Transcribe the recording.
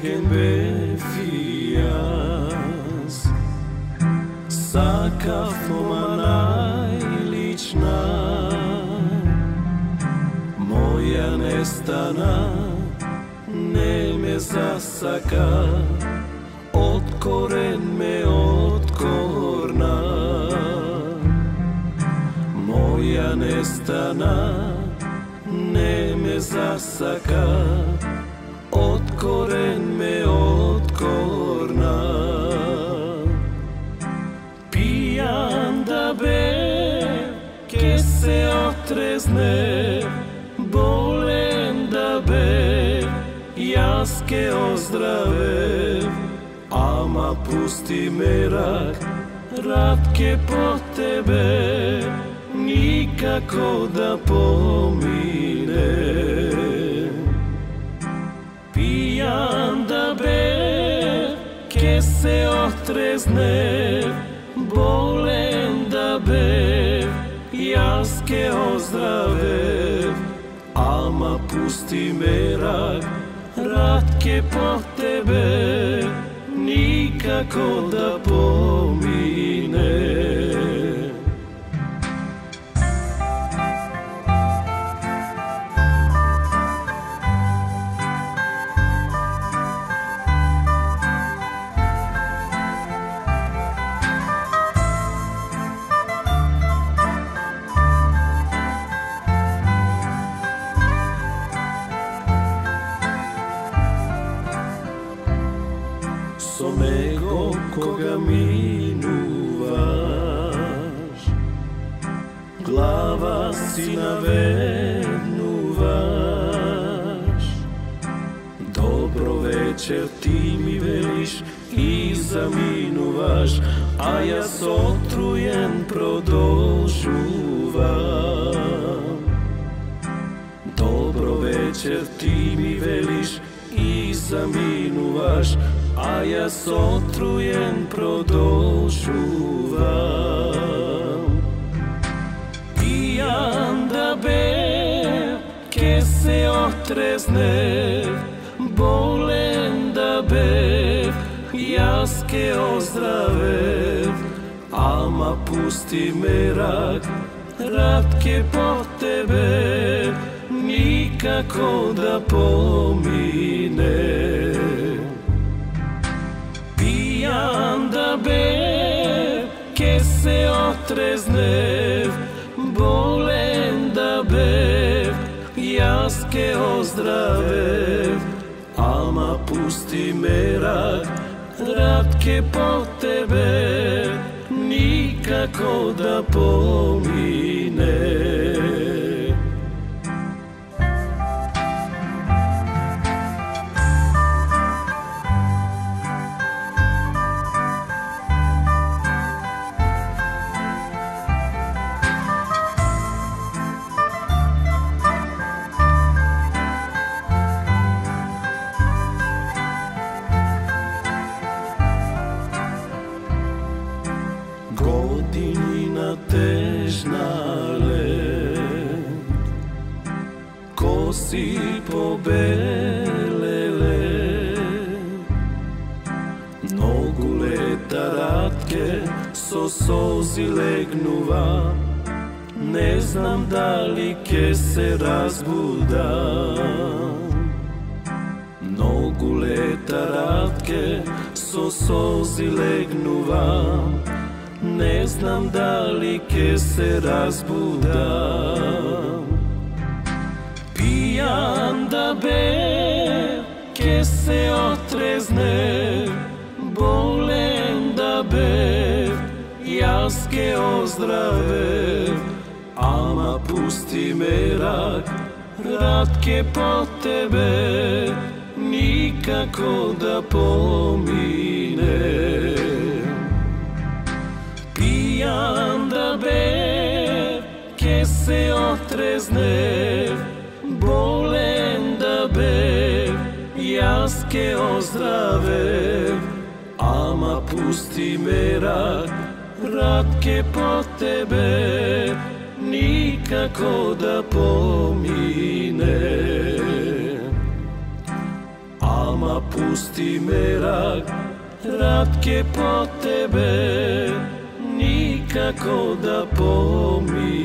ken befias Sakav moma najlična Moja nestana ne me zasaka Od koren me odkorna Moja nestana ne me zasaka Od koren me odkorna Pijan da be ke se otrezne Bolen da be jaske ozdrave Ama pusti merak ratke po tebe Nikako da pomine Pijan da be ke se otrezne Bolen da be jaske ozdrave Ama pusti merak ratke po tebe Nikako da pomine So nego koga minuvaš Glava si navednuvaš Dobro večer ti mi veliš I zaminuvaš A ja sotrujen produžuvam Dobro večer ti mi veliš I zaminuvaš A ja sotrujen produžuvam Pijan da be ke se otrezne Bolen da be jaske ozdrave Ama pusti merak ratke po tebe Nikako da pomine Pijan da be ke se otrezne Bolen da be jaske ozdrave Ama pusti merak ratke po tebe Nikako da pomine Godinina težnale Kosi pobelele Nogu leta ratke so sozi legnuva Ne znam da li ke se razbudam Nogu leta ratke so sozi legnuva Ne znam da li ke se razbudam Pijan da be ke se otrezne Bolen da be jaske ozdrave Ama pusti merak ratke po tebe Nikako da pomine Pijan da be ke se otrezne Bolen da be jaske ozdrave Ama pusti merak ratke po tebe Nikako da pomine mama pusti merak, Ratke po tebe nikako da pomirim.